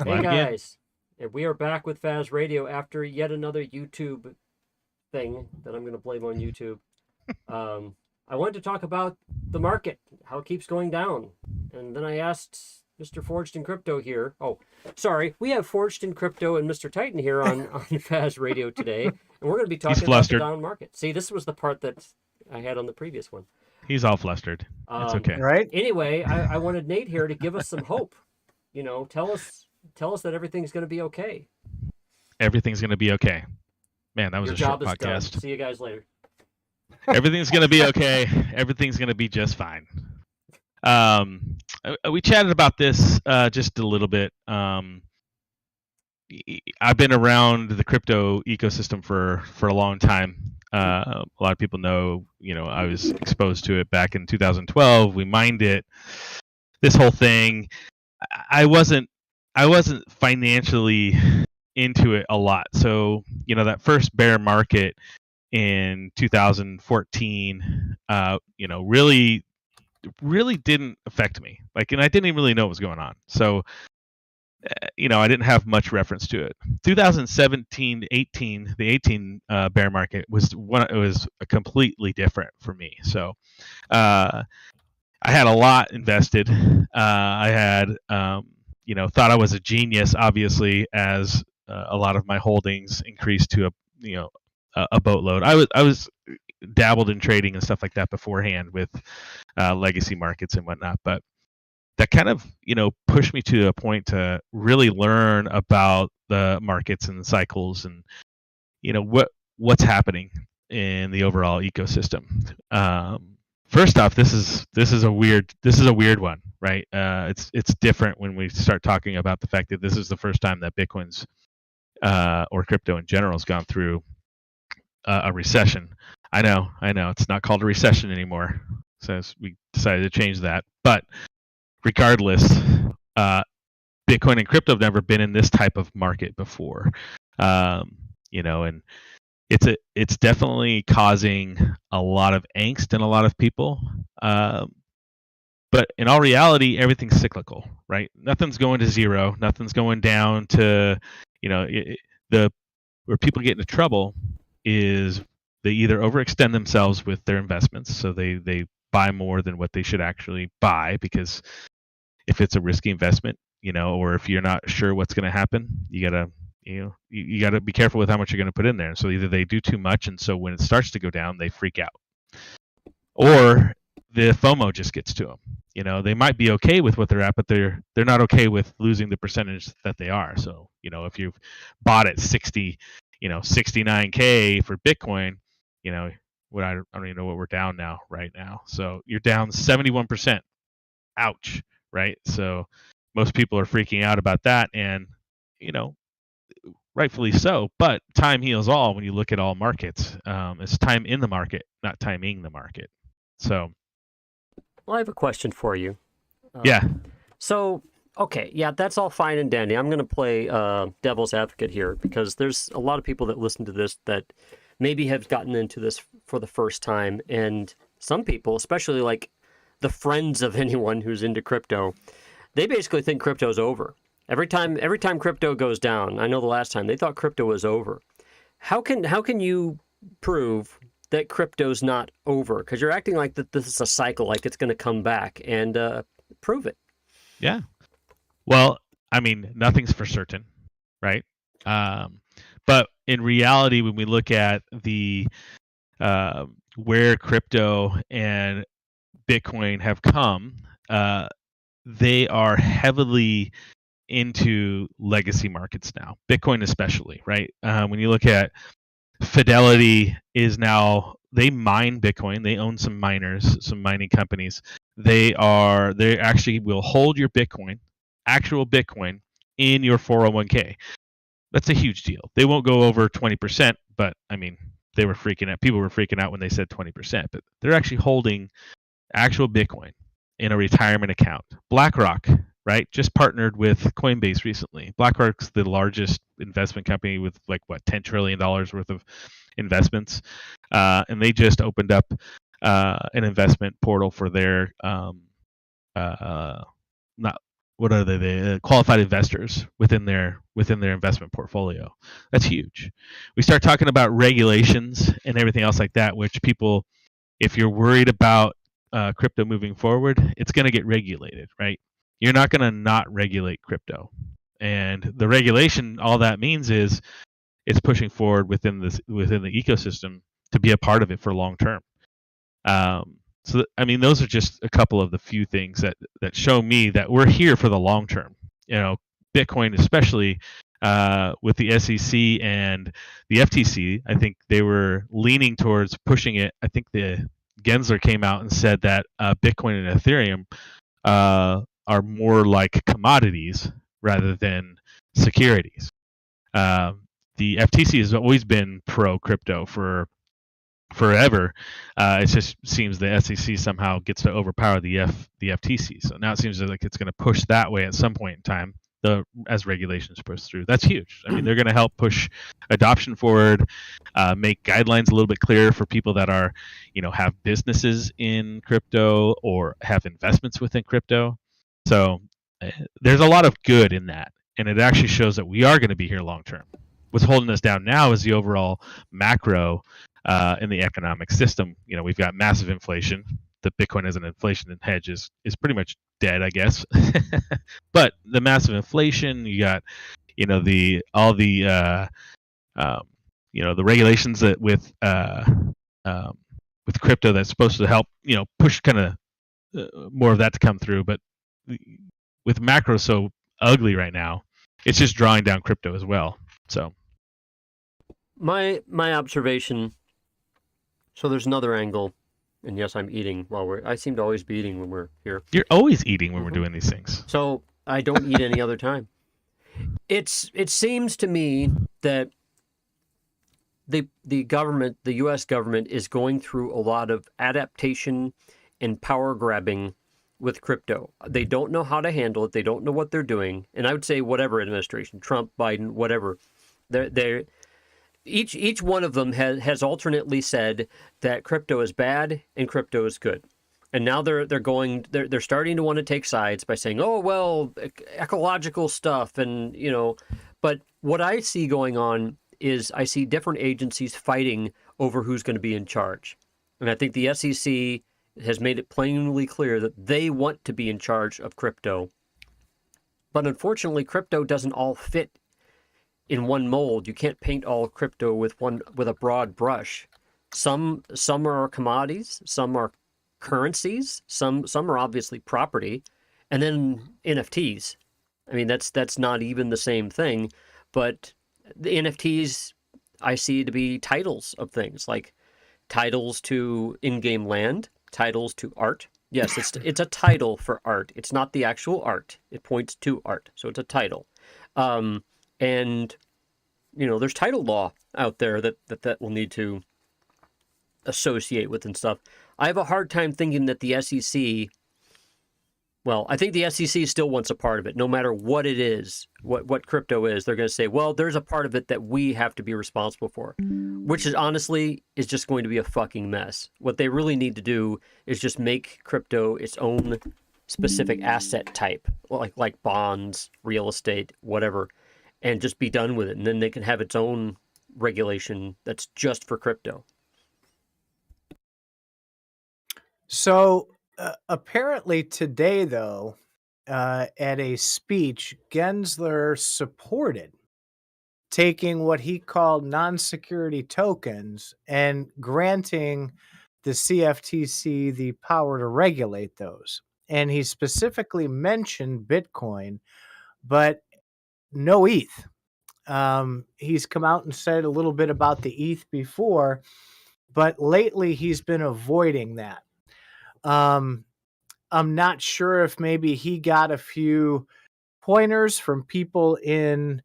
Hey again. guys, and we are back with Faz Radio after yet another YouTube thing that I'm going to blame on YouTube. I wanted to talk about the market, how it keeps going down. And then I asked Mr. Forged in Crypto here. Oh, sorry, we have Forged in Crypto and Mr. Titan here on Faz Radio today. And we're going to be He's talking about the flustered. down market. See, this was the part that I had on the previous one. He's all flustered. It's okay. Right? Anyway, I wanted Nate here to give us some hope. You know, tell us that everything's going to be okay. Everything's going to be okay. Man, that was Your a short job is done. podcast. See you guys later. Everything's going to be okay. Everything's going to be just fine. We chatted about this just a little bit. I've been around the crypto ecosystem for a long time. A lot of people know, I was exposed to it back in 2012. We mined it. This whole thing. I wasn't financially into it a lot. So, that first bear market in 2014, really didn't affect me. And I didn't even really know what was going on. So, I didn't have much reference to it. 2017, 18, the 18 bear market was completely different for me. So, I had a lot invested. I had, thought I was a genius, obviously, as a lot of my holdings increased to a boatload. I was dabbled in trading and stuff like that beforehand with legacy markets and whatnot, but that kind of pushed me to a point to really learn about the markets and the cycles and what's happening in the overall ecosystem. First off, this is a weird one, right? It's different when we start talking about the fact that this is the first time that Bitcoin's or crypto in general has gone through a recession. I know, it's not called a recession anymore, so we decided to change that. But regardless, Bitcoin and crypto have never been in this type of market before, and it's definitely causing a lot of angst in a lot of people. But in all reality, everything's cyclical, right? Nothing's going to zero. Nothing's going down to, where people get into trouble is they either overextend themselves with their investments, so they buy more than what they should actually buy, because if it's a risky investment, or if you're not sure what's going to happen, you gotta be careful with how much you're going to put in there. So either they do too much, and so when it starts to go down, they freak out, or the FOMO just gets to them. They might be okay with what they're at, but they're not okay with losing the percentage that they are. So if you've bought at 69K for Bitcoin, I don't even know what we're down right now. So you're down 71%. Ouch, right? So most people are freaking out about that, and rightfully so, but time heals all when you look at all markets. It's time in the market, not timing the market. So, well, I have a question for you. Yeah. So, okay, yeah, that's all fine and dandy. I'm going to play devil's advocate here, because there's a lot of people that listen to this that maybe have gotten into this for the first time, and some people, especially like the friends of anyone who's into crypto, they basically think crypto's over. Every time crypto goes down, I know the last time they thought crypto was over. How can you prove that crypto's not over? Because you're acting like that this is a cycle, like it's going to come back, and prove it. Yeah. Well, I mean, nothing's for certain, right? But in reality, when we look at the where crypto and Bitcoin have come, they are heavily into legacy markets now, Bitcoin especially, right? When you look at Fidelity is now, they mine Bitcoin. They own some miners, some mining companies. They actually will hold your Bitcoin, actual Bitcoin, in your 401k. That's a huge deal. They won't go over 20%, but I mean, they were freaking out. People were freaking out when they said 20%, but they're actually holding actual Bitcoin in a retirement account. BlackRock, right, just partnered with Coinbase recently. BlackRock's the largest investment company with $10 trillion worth of investments, and they just opened up an investment portal for their not what are they? The qualified investors within their investment portfolio. That's huge. We start talking about regulations and everything else like that, which people, if you're worried about crypto moving forward, it's going to get regulated, right? You're not going to not regulate crypto, and the regulation, all that means is it's pushing forward within the ecosystem to be a part of it for long term. So I mean, those are just a couple of the few things that show me that we're here for the long term. You know, Bitcoin, especially with the SEC and the FTC, I think they were leaning towards pushing it. I think the Gensler came out and said that Bitcoin and Ethereum are more like commodities rather than securities. The FTC has always been pro crypto for forever. It just seems the SEC somehow gets to overpower the FTC. So now it seems like it's going to push that way at some point in time. As regulations push through, that's huge. I mean, they're going to help push adoption forward, make guidelines a little bit clearer for people that are, have businesses in crypto or have investments within crypto. So there's a lot of good in that, and it actually shows that we are going to be here long term. What's holding us down now is the overall macro in the economic system. We've got massive inflation. The Bitcoin as an inflation hedge is pretty much dead, I guess. But the massive inflation, you got, the regulations that with crypto that's supposed to help, push kind of more of that to come through. But with macro so ugly right now, it's just drawing down crypto as well. So my observation. So there's another angle, and yes, I'm eating I seem to always be eating when we're here. You're always eating when we're doing these things. So I don't eat any other time. It seems to me that the government, the U.S. government, is going through a lot of adaptation and power grabbing with crypto. They don't know how to handle it. They don't know what they're doing. And I would say whatever administration, Trump, Biden, whatever, they're each one of them has alternately said that crypto is bad and crypto is good. And now they're starting to want to take sides by saying, oh, well, ecological stuff. And, but what I see going on is I see different agencies fighting over who's going to be in charge. And I think the SEC has made it plainly clear that they want to be in charge of crypto. But unfortunately, crypto doesn't all fit in one mold. You can't paint all crypto with a broad brush. Some are commodities, some are currencies, some are obviously property, and then NFTs. I mean, that's not even the same thing, but the NFTs I see to be titles of things, like titles to in-game land, titles to art. Yes, it's a title for art. It's not the actual art. It points to art, so it's a title. And, there's title law out there that will need to associate with and stuff. I have a hard time thinking that the SEC, well, I think the SEC still wants a part of it, no matter what it is, what crypto is. They're going to say, well, there's a part of it that we have to be responsible for, which is honestly is just going to be a fucking mess. What they really need to do is just make crypto its own specific asset type, like bonds, real estate, whatever, and just be done with it. And then they can have its own regulation that's just for crypto. So apparently today, though, at a speech, Gensler supported taking what he called non-security tokens and granting the CFTC the power to regulate those. And he specifically mentioned Bitcoin, but no ETH. He's come out and said a little bit about the ETH before, but lately he's been avoiding that. I'm not sure if maybe he got a few pointers from people in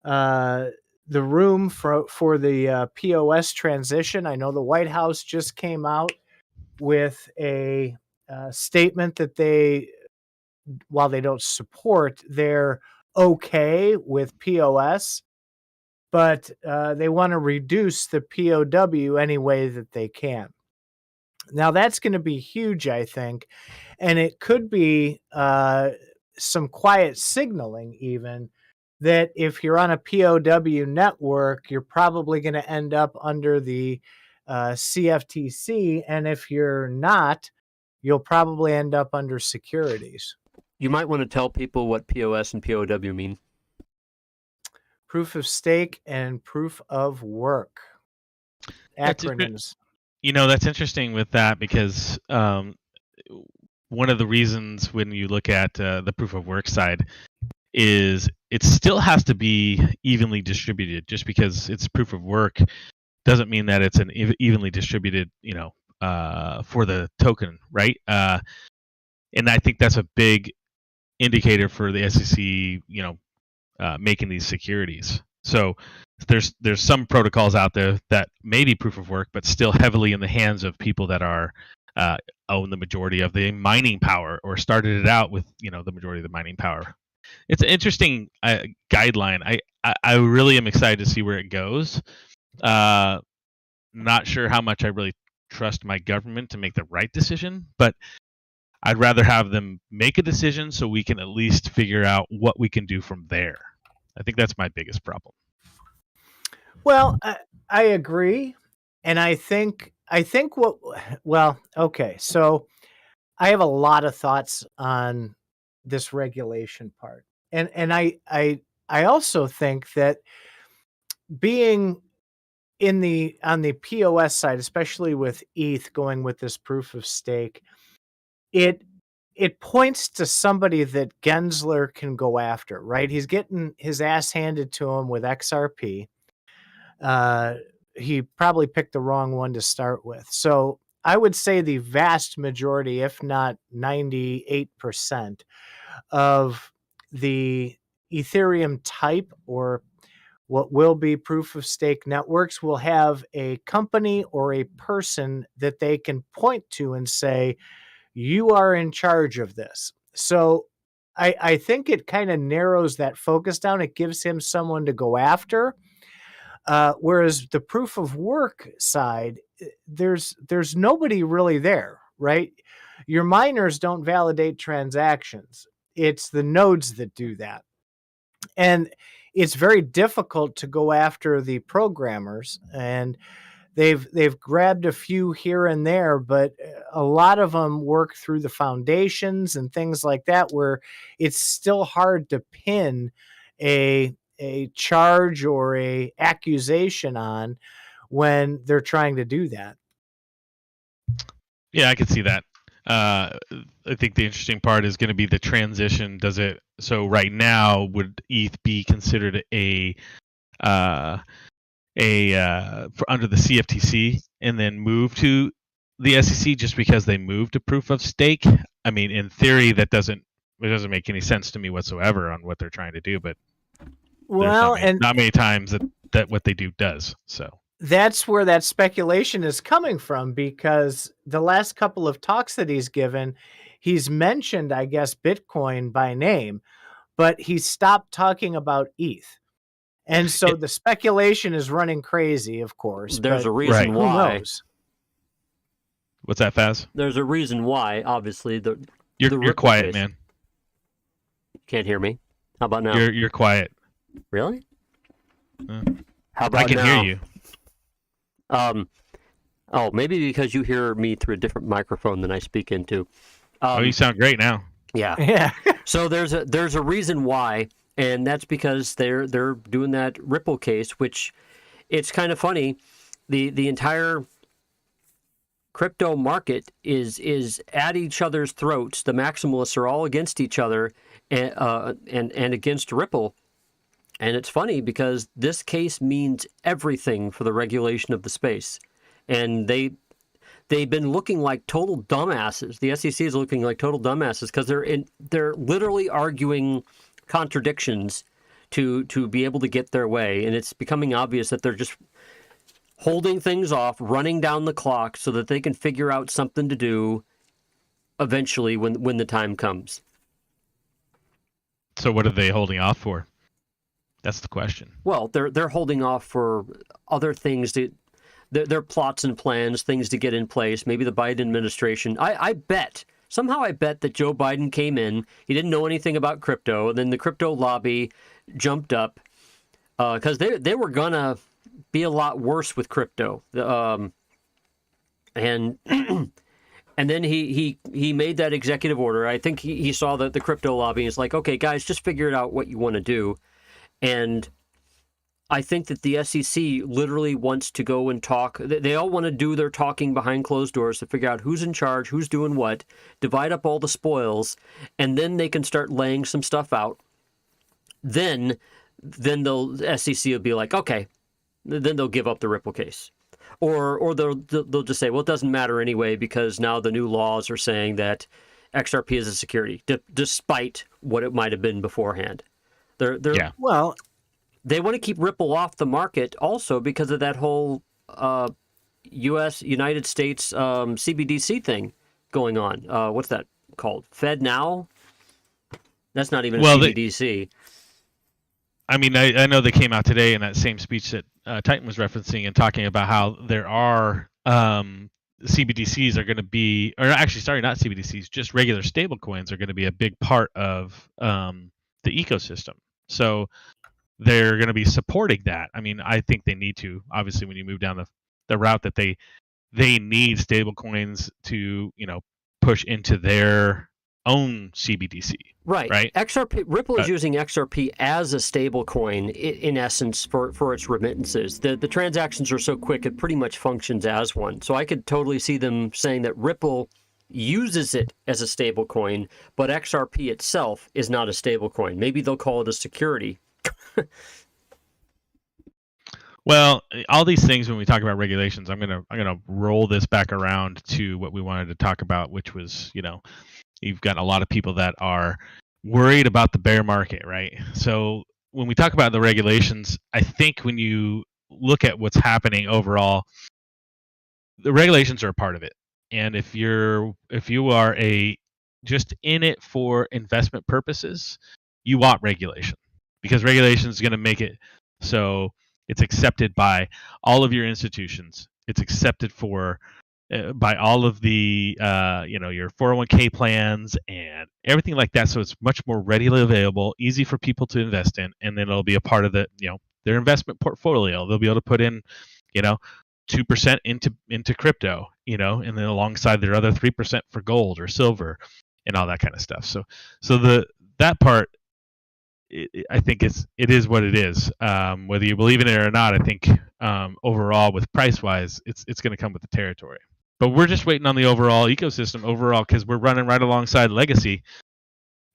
the room for the POS transition. I know the White House just came out with a statement that while they don't support, they're okay with POS, but they want to reduce the POW any way that they can. Now, that's going to be huge, I think, and it could be some quiet signaling even that if you're on a POW network, you're probably going to end up under the CFTC. And if you're not, you'll probably end up under securities. You might want to tell people what POS and POW mean. Proof of stake and proof of work. Acronyms. That's interesting with that because one of the reasons when you look at the proof of work side is it still has to be evenly distributed. Just because it's proof of work doesn't mean that it's an evenly distributed, for the token, right? And I think that's a big indicator for the SEC, making these securities. So there's some protocols out there that may be proof of work, but still heavily in the hands of people that are own the majority of the mining power, or started it out with the majority of the mining power. It's an interesting guideline. I really am excited to see where it goes. Not sure how much I really trust my government to make the right decision, but I'd rather have them make a decision so we can at least figure out what we can do from there. I think that's my biggest problem. Well, I agree. And I think okay. So I have a lot of thoughts on this regulation part. And I also think that being on the POS side, especially with ETH going with this proof of stake, it points to somebody that Gensler can go after, right? He's getting his ass handed to him with XRP. He probably picked the wrong one to start with. So I would say the vast majority, if not 98%, of the Ethereum type, or what will be proof of stake networks, will have a company or a person that they can point to and say, you are in charge of this. So I think it kind of narrows that focus down. It gives him someone to go after. Whereas the proof of work side, there's nobody really there, right? Your miners don't validate transactions. It's the nodes that do that. And it's very difficult to go after the programmers, and they've grabbed a few here and there, but a lot of them work through the foundations and things like that, where it's still hard to pin a charge or a accusation on when they're trying to do that. Yeah, I can see that. I think the interesting part is going to be the transition. So right now, would ETH be considered under the CFTC and then move to the SEC just because they moved to proof of stake? I mean, in theory, it doesn't make any sense to me whatsoever on what they're trying to do, but not many times that what they do does. So that's where that speculation is coming from, because the last couple of talks that he's given, he's mentioned, I guess, Bitcoin by name, but he stopped talking about ETH. And so the speculation is running crazy, of course. There's a reason why. Who knows? What's that, Faz? There's a reason why, obviously. You're quiet, man. You can't hear me? How about now? You're quiet. Really? How about I can now? hear you. Maybe because you hear me through a different microphone than I speak into. You sound great now. Yeah. Yeah. So there's a reason why, and that's because they're doing that Ripple case, which it's kind of funny. The entire crypto market is at each other's throats. The maximalists are all against each other and against Ripple. And it's funny because this case means everything for the regulation of the space. And they've been looking like total dumbasses. The SEC is looking like total dumbasses because they're literally arguing contradictions to be able to get their way. And it's becoming obvious that they're just holding things off, running down the clock so that they can figure out something to do eventually when the time comes. So what are they holding off for? That's the question. Well, they're holding off for other things their plots and plans, things to get in place. Maybe the Biden administration. I bet Somehow I bet that Joe Biden came in, he didn't know anything about crypto, and then the crypto lobby jumped up because they were gonna be a lot worse with crypto. And and then he made that executive order. I think he saw the crypto lobby and is like, okay, guys, just figure it out what you want to do. And I think that the SEC literally wants to go and talk. They all want to do their talking behind closed doors to figure out who's in charge, who's doing what, divide up all the spoils, and then they can start laying some stuff out. Then the SEC will be like, okay, then they'll give up the Ripple case. Or they'll just say, well, it doesn't matter anyway because now the new laws are saying that XRP is a security, despite what it might have been beforehand. Well, they want to keep Ripple off the market also because of that whole United States CBDC thing going on. What's that called? Fed Now? That's not even a CBDC. I know they came out today in that same speech that Titan was referencing and talking about how there are CBDCs are going to be, or actually, sorry, not CBDCs, just regular stablecoins are going to be a big part of the ecosystem. So they're going to be supporting that. I mean, I think they need to. Obviously, when you move down the route that they need stablecoins to, push into their own CBDC. Right. XRP, Ripple is using XRP as a stable coin in essence for its remittances. The transactions are so quick it pretty much functions as one. So I could totally see them saying that Ripple uses it as a stable coin, but XRP itself is not a stable coin. Maybe they'll call it a security. Well, all these things when we talk about regulations, I'm gonna roll this back around to what we wanted to talk about, which was, you've got a lot of people that are worried about the bear market, right? So when we talk about the regulations, I think when you look at what's happening overall, the regulations are a part of it. And if you are just in it for investment purposes, you want regulation because regulation is going to make it so it's accepted by all of your institutions. It's accepted by all of the your 401k plans and everything like that. So it's much more readily available, easy for people to invest in, and then it'll be a part of their investment portfolio. They'll be able to put in 2% into crypto, and then alongside their other 3% for gold or silver and all that kind of stuff. So that part, I think it is what it is. Whether you believe in it or not, I think overall with price wise, it's going to come with the territory. But we're just waiting on the overall ecosystem because we're running right alongside legacy.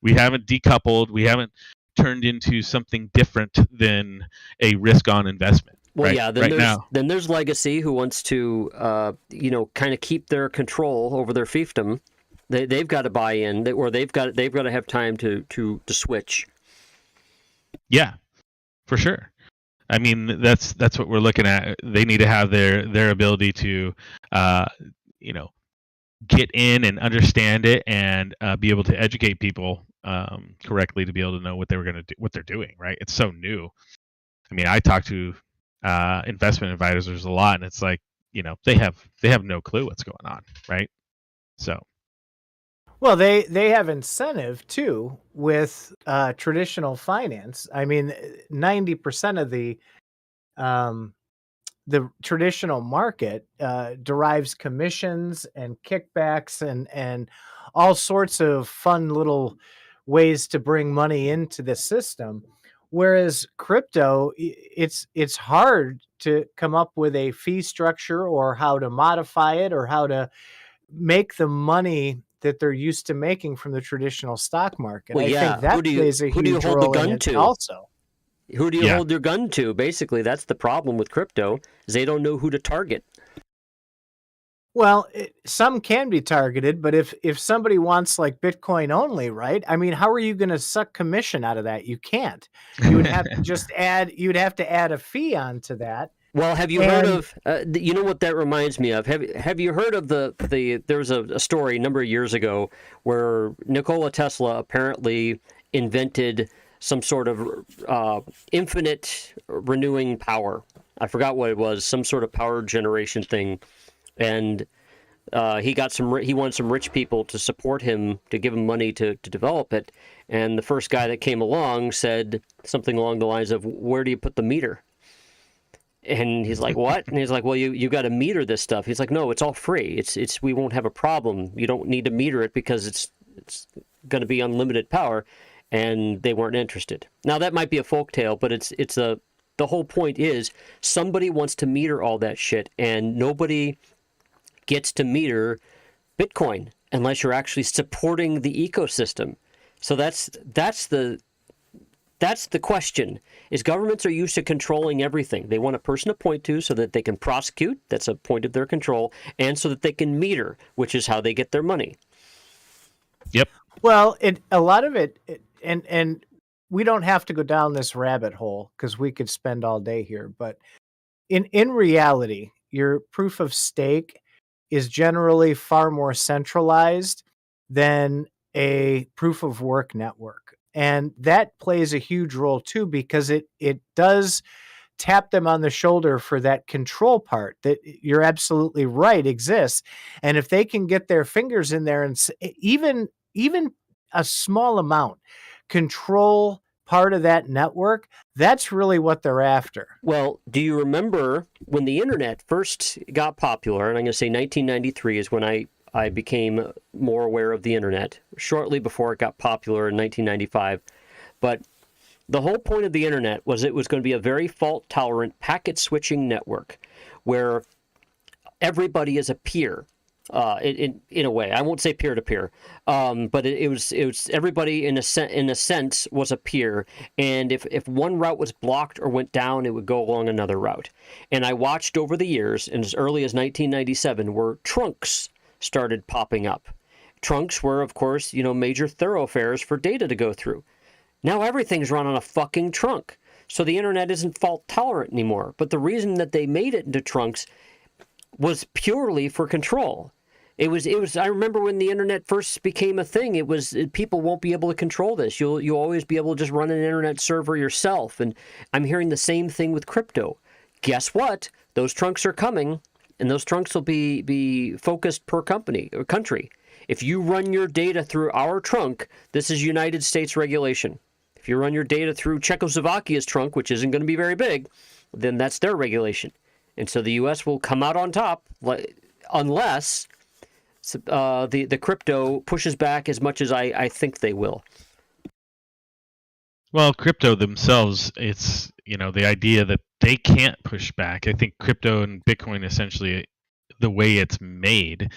We haven't decoupled. We haven't turned into something different than a risk-on investment. Well, right? yeah. Then there's legacy who wants to, kind of keep their control over their fiefdom. They've got to buy in, or they've got to have time to switch. Yeah, for sure. I mean, that's what we're looking at. They need to have their ability to, get in and understand it and be able to educate people correctly to be able to know what they're doing. Right? It's so new. I mean, I talk to investment advisors a lot, and it's like they have no clue what's going on. Right? So. Well, they have incentive too with traditional finance. I mean, 90% of the traditional market derives commissions and kickbacks and all sorts of fun little ways to bring money into the system. Whereas crypto, it's hard to come up with a fee structure or how to modify it or how to make the money that they're used to making from the traditional stock market. Well, I think that plays a huge role in it also. Who do you hold your gun to? Basically, that's the problem with crypto, is they don't know who to target. Well, some can be targeted, but if somebody wants like Bitcoin only, right? I mean, how are you going to suck commission out of that? You can't. You would have to you'd have to add a fee onto that. Well, have you heard of, you know what that reminds me of? Have you heard of there was a story a number of years ago where Nikola Tesla apparently invented some sort of infinite renewing power. I forgot what it was, some sort of power generation thing. And He wanted some rich people to support him, to give him money to develop it. And the first guy that came along said something along the lines of, "Where do you put the meter?" And he's like, "What?" And he's like, "Well, you got to meter this stuff." He's like, "No, it's all free. It's we won't have a problem. You don't need to meter it because it's going to be unlimited power." And they weren't interested. Now that might be a folktale, but the whole point is somebody wants to meter all that shit, and nobody gets to meter Bitcoin unless you're actually supporting the ecosystem. So that's the question. Is governments are used to controlling everything. They want a person to point to so that they can prosecute. That's a point of their control, and so that they can meter, which is how they get their money. Yep. Well, a lot of it, and we don't have to go down this rabbit hole because we could spend all day here. But in reality, your proof of stake is generally far more centralized than a proof of work network. And that plays a huge role too, because it does tap them on the shoulder for that control part that you're absolutely right exists. And if they can get their fingers in there and even a small amount control part of that network, that's really what they're after. Well, do you remember when the internet first got popular? And I'm going to say 1993 is when I became more aware of the internet, shortly before it got popular in 1995. But the whole point of the internet was it was going to be a very fault-tolerant packet switching network where everybody is a peer. In a way, I won't say peer to peer, but it was everybody in a sense was a peer, and if one route was blocked or went down, it would go along another route. And I watched over the years, and as early as 1997, where trunks started popping up. Trunks were, of course, major thoroughfares for data to go through. Now everything's run on a fucking trunk, so the internet isn't fault tolerant anymore. But the reason that they made it into trunks was purely for control. It was. I remember when the internet first became a thing. It was people won't be able to control this. You'll always be able to just run an internet server yourself. And I'm hearing the same thing with crypto. Guess what? Those trunks are coming, and those trunks will be focused per company or country. If you run your data through our trunk, this is United States regulation. If you run your data through Czechoslovakia's trunk, which isn't going to be very big, then that's their regulation. And so the U.S. will come out on top unless the crypto pushes back as much as I think they will. Well, crypto themselves, it's, the idea that they can't push back. I think crypto and Bitcoin, essentially, the way it's made,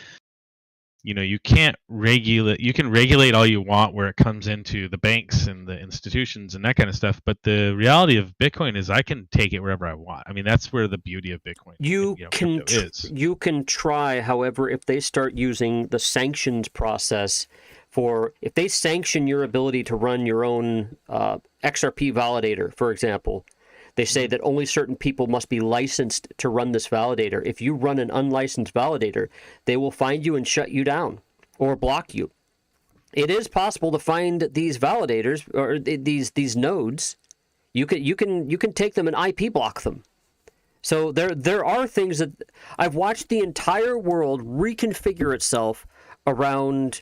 you can't regulate. You can regulate all you want where it comes into the banks and the institutions and that kind of stuff. But the reality of Bitcoin is I can take it wherever I want. I mean, that's where the beauty of Bitcoin is. You can try, however, if they start using the sanctions process if they sanction your ability to run your own XRP validator, for example. They say that only certain people must be licensed to run this validator. If you run an unlicensed validator, they will find you and shut you down or block you. It is possible to find these validators or these nodes. You can take them and IP block them. So there are things that I've watched the entire world reconfigure itself around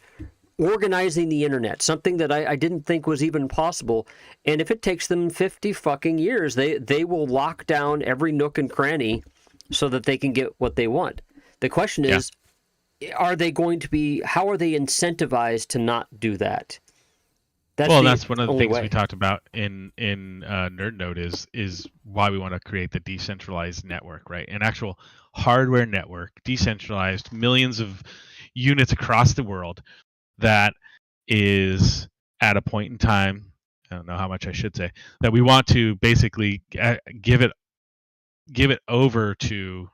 organizing the internet, something that I didn't think was even possible. And if it takes them 50 fucking years, they will lock down every nook and cranny so that they can get what they want. The question is, how are they incentivized to not do that? That's one of the things we talked about in Nerd Node is why we want to create the decentralized network, right? An actual hardware network, decentralized, millions of units across the world, that is at a point in time, I don't know how much I should say, that we want to basically give it over to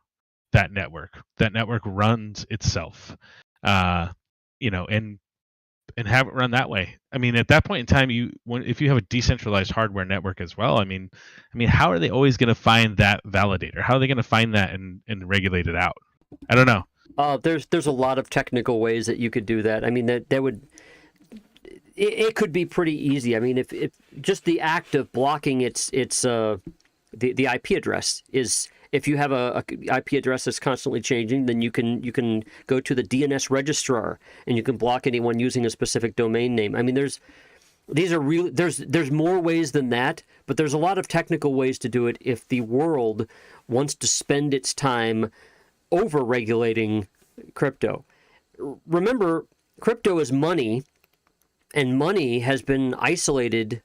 that network. That network runs itself, and have it run that way. I mean, at that point in time, if you have a decentralized hardware network as well, I mean, how are they always going to find that validator? How are they going to find that and regulate it out? I don't know. There's a lot of technical ways that you could do that. I mean, that would it could be pretty easy. I mean, if just the act of blocking the IP address is If you have a IP address that's constantly changing, then you can go to the DNS registrar and you can block anyone using a specific domain name. I mean, there's more ways than that, but there's a lot of technical ways to do it if the world wants to spend its time over regulating crypto. Remember, crypto is money, and money has been isolated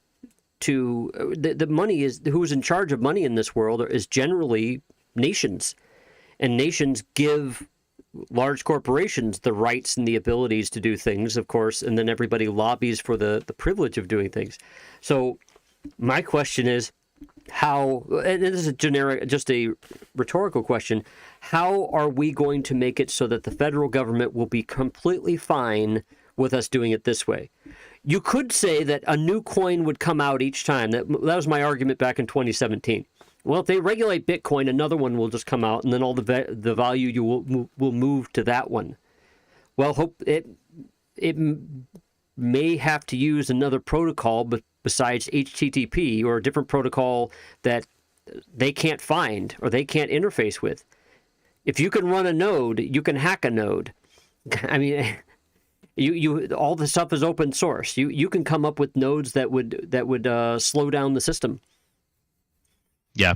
to the money is who's in charge of money in this world is generally nations, and nations give large corporations the rights and the abilities to do things, of course, and then everybody lobbies for the privilege of doing things. So my question is, how, and this is a generic, just a rhetorical question, how are we going to make it so that the federal government will be completely fine with us doing it this way? You could say that a new coin would come out each time. That was my argument back in 2017. Well, if they regulate Bitcoin, another one will just come out, and then all the value you will move to that one. Well, it may have to use another protocol, but besides HTTP, or a different protocol that they can't find or they can't interface with. If you can run a node, you can hack a node. I mean, you all the stuff is open source. You can come up with nodes that would slow down the system. Yeah.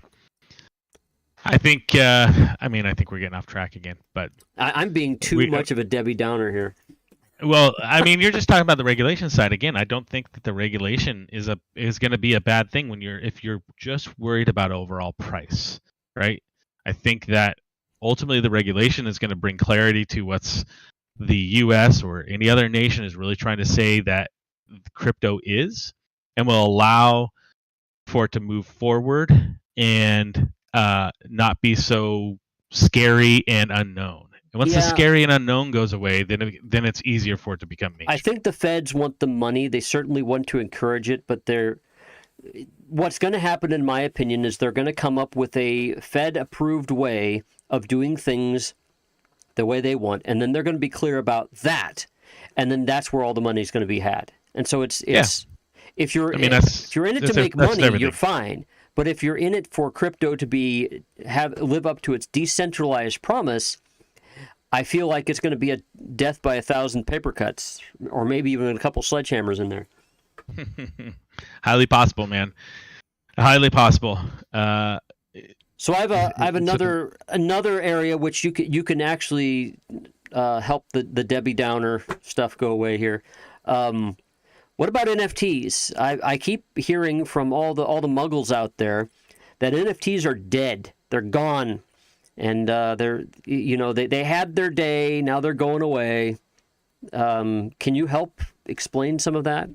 I think we're getting off track again, but I'm being too much of a Debbie Downer here. Well, I mean, you're just talking about the regulation side again. I don't think that the regulation is going to be a bad thing if you're just worried about overall price, right? I think that ultimately the regulation is going to bring clarity to what's the U.S. or any other nation is really trying to say that crypto is, and will allow for it to move forward and not be so scary and unknown. And once the scary and unknown goes away, then it's easier for it to become mainstream. I think the feds want the money. They certainly want to encourage it, but what's going to happen, in my opinion, is they're going to come up with a Fed-approved way of doing things the way they want, and then they're going to be clear about that, and then that's where all the money is going to be had. And so it's if you're in it to make money, you're fine. But if you're in it for crypto to live up to its decentralized promise, I feel like it's going to be a death by 1,000 paper cuts, or maybe even a couple sledgehammers in there. Highly possible, man. Highly possible. So I have another area which you can actually help the Debbie Downer stuff go away here. What about NFTs? I keep hearing from all the muggles out there that NFTs are dead. They're gone. And they had their day, now they're going away. Can you help explain some of that?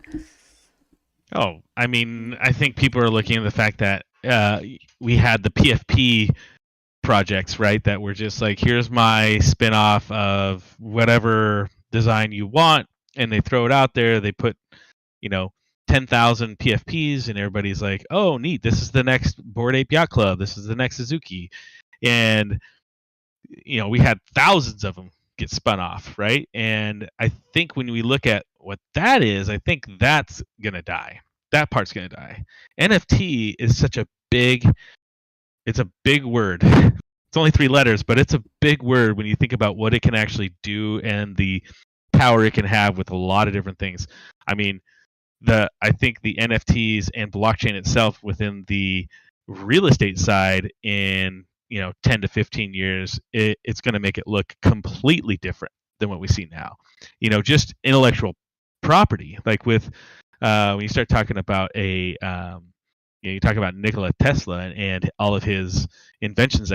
Oh, I mean, I think people are looking at the fact that we had the PFP projects, right? That were just like, here's my spin-off of whatever design you want, and they throw it out there. They put, 10,000 PFPs, and everybody's like, oh, neat. This is the next Bored Ape Yacht Club. This is the next Suzuki. And, we had thousands of them get spun off, right? And I think when we look at what that is, I think that's going to die. That part's going to die. NFT is it's a big word. It's only 3 letters, but it's a big word when you think about what it can actually do and the power it can have with a lot of different things. I mean, I think the NFTs and blockchain itself within the real estate side in 10 to 15 years, it's going to make it look completely different than what we see now. Just intellectual property, like with when you start talking about you talk about Nikola Tesla and all of his inventions that